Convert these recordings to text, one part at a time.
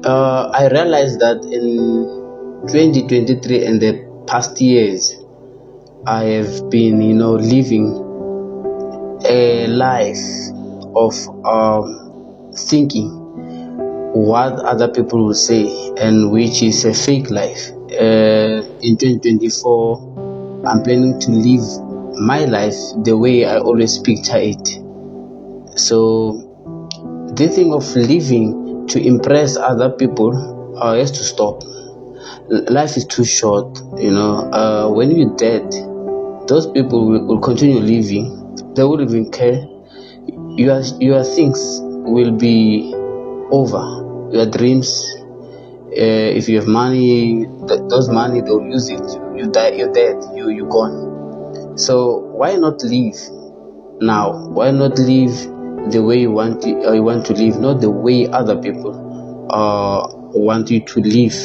I realized that in 2023 and the past years, I have been, living a life of thinking what other people will say, and which is a fake life. In 2024, I'm planning to live my life the way I always picture it. So the thing of living to impress other people has to stop. Life is too short, when you're dead, those people will continue living. They won't even care. Your things will be over. Your dreams, if you have money, those money, they'll use it. You die, you're dead, you're gone. So why not live now? Why not live the way you want to live, not the way other people want you to live?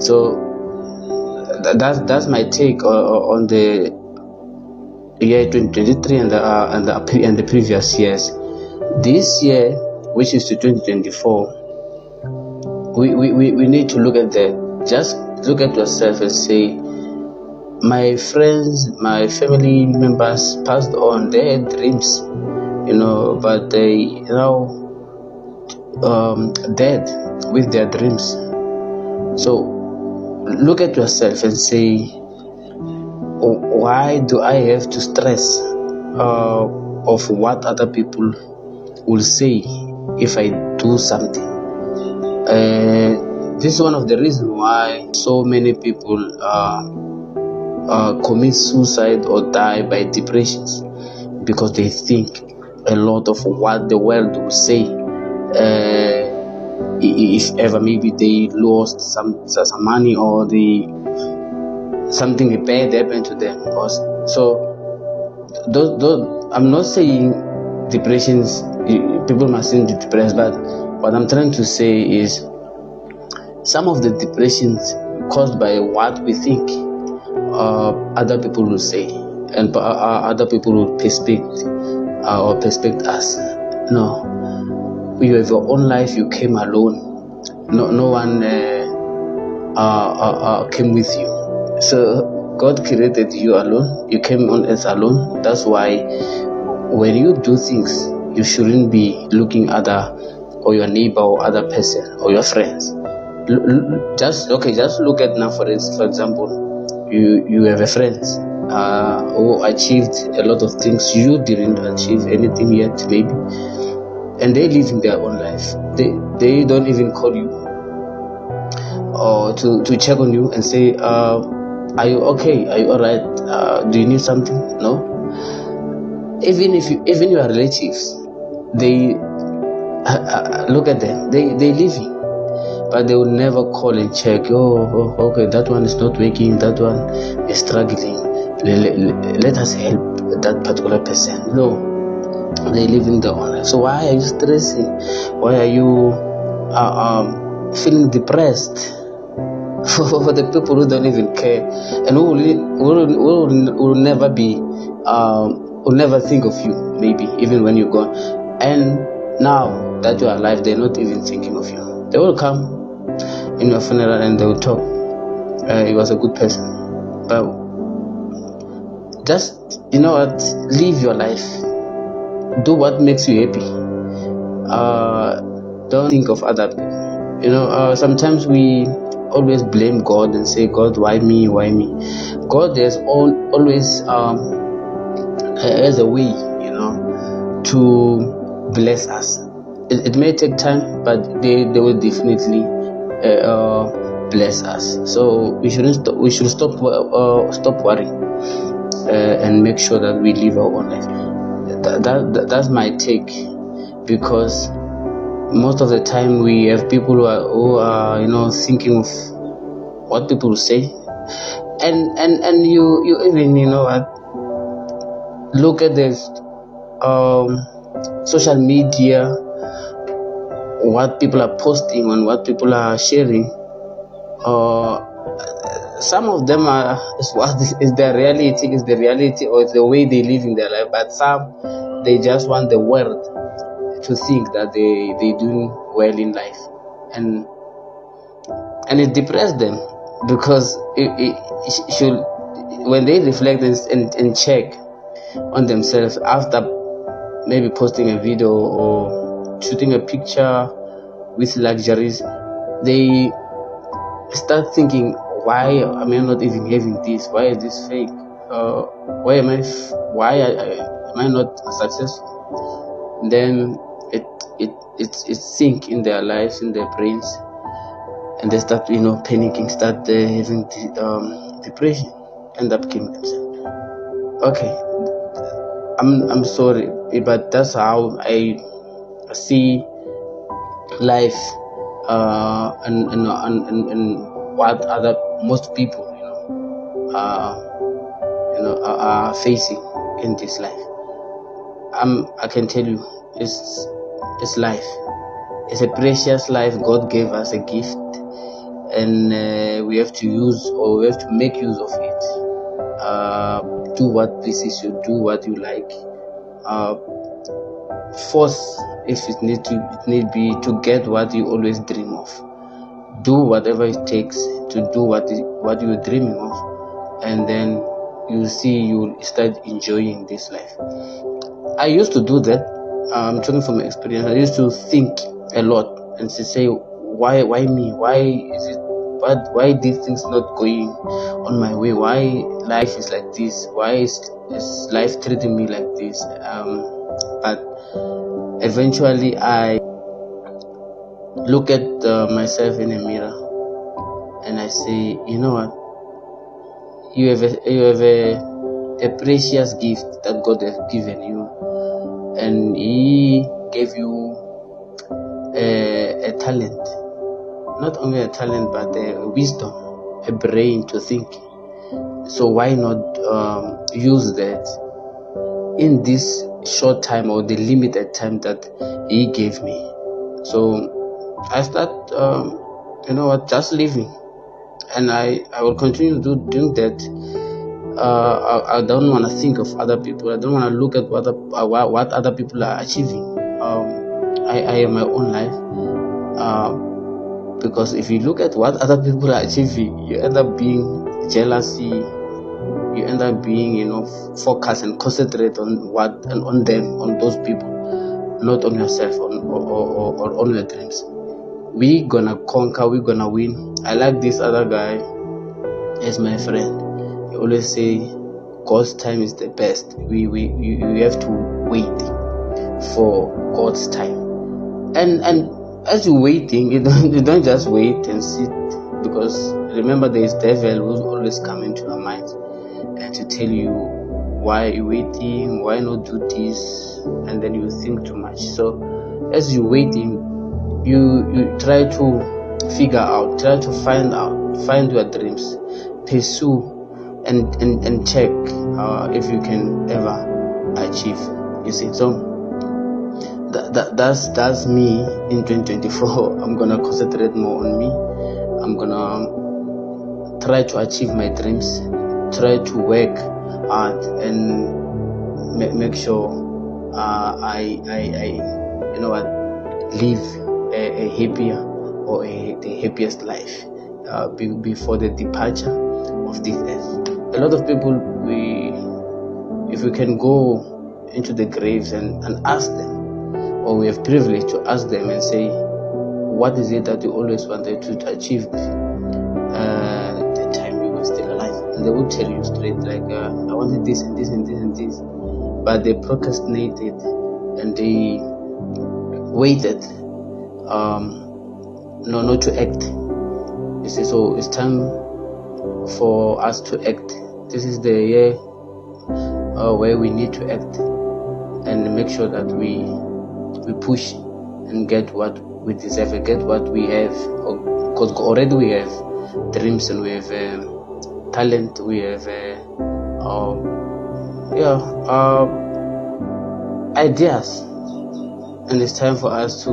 So that's my take on the year 2023 and the previous years. This year, which is to 2024, we need to look at just look at yourself and say, my friends, my family members passed on. They had dreams, but they dead with their dreams. So look at yourself and say, why do I have to stress of what other people will say if I do something? This is one of the reasons why so many people commit suicide or die by depressions, because they think a lot of what the world will say. If ever maybe they lost some money, or something bad happened to them. So those I'm not saying depressions, people mustn't be depressed, but what I'm trying to say is some of the depressions caused by what we think other people will say, and other people will perspect us. No, you have your own life. You came alone. No one came with you. So God created you alone. You came on earth alone. That's why when you do things, you shouldn't be looking other or your neighbor or other person or your friends. Just look at now, for example, you have a friend who achieved a lot of things. You didn't achieve anything yet, maybe, and they're living their own life. They don't even call you or to check on you and say, are you okay? Are you alright? Do you need something? No. Even your relatives, they look at them. They living, but they will never call and check. Oh, okay, that one is not working. That one is struggling. Let us help that particular person. No, they live in their own life. So why are you stressing? Why are you feeling depressed for the people who don't even care, and who will never be, will never think of you, maybe even when you're gone? And now that you are alive, they're not even thinking of you. They will come in your funeral and they will talk. He was a good person. But just, live your life. Do what makes you happy. Don't think of other people. Sometimes we always blame God and say, God, why me? Why me? God has always has a way, to bless us. It may take time, but they will definitely bless us. So we should stop worrying and make sure that we live our own life. That's my take, because most of the time we have people who are thinking of what people will say, and you even look at this social media, what people are posting and what people are sharing. Some of them is the reality, or it's the way they live in their life. But some, they just want the world to think that they doing well in life, and and it depressed them, because it should, when they reflect and check on themselves after maybe posting a video or shooting a picture with luxuries, they start thinking, why am I not even having this? Why is this fake? Why am I not successful? Then it sink in their lives, in their brains, and they start panicking, start having depression, end up killing themselves. Okay, I'm sorry, but that's how I see life, and what most people are facing in this life. I can tell you, it's life. It's a precious life God gave us, a gift, and we have to use, or we have to make use of it. Do what pleases you, do what you like. Force, if it need be, to get what you always dream of. Do whatever it takes to do what you're dreaming of, and then you see you'll start enjoying this life. I used to do that. I'm talking from experience. I used to think a lot and to say, why me? Why is it? Why these things not going on my way? Why life is like this? Why is life treating me like this? But eventually, I look at myself in a mirror and I say, you know what? You have a precious gift that God has given you, and He gave you a talent. Not only a talent, but a wisdom, a brain to think. So why not use that in this short time, or the limited time that He gave me? So I start, just living, and I will continue doing that. I don't want to think of other people. I don't want to look at what other people are achieving. I am my own life. Because if you look at what other people are achieving, you end up being jealousy. You end up being, focus and concentrate on them, on those people, not on yourself, or on your dreams. We're gonna conquer. We're gonna win. I like this other guy as my friend. He always say, God's time is the best. We have to wait for God's time, and as you're waiting, you don't just wait and sit, because remember, there is devil who's always coming to your mind and to tell you, why are you waiting, why not do this, and then you think too much. So as you're waiting, you try to figure out, try to find your dreams, pursue and check if you can ever achieve. You see, so that's me in 2024. I'm gonna concentrate more on me. I'm gonna try to achieve my dreams, try to work hard, and make sure I live a happier, or the happiest life before the departure of this earth. A lot of people, if we can go into the graves and ask them, or we have privilege to ask them and say, what is it that you always wanted to achieve the time you were still alive? And they will tell you straight, like, I wanted this and this and this and this, but they procrastinated and they waited not to act. You see, so it's time for us to act. This is the year where we need to act and make sure that we push and get what we deserve, get what we have, because already we have dreams and we have talent, we have ideas, and it's time for us to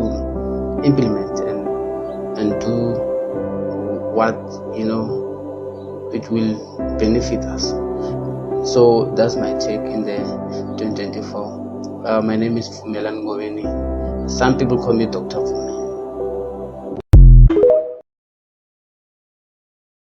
implement and do what it will benefit us. So that's my take in the 2024. My name is Fumelani Ngoweni. Some people call me Dr. Fumelani.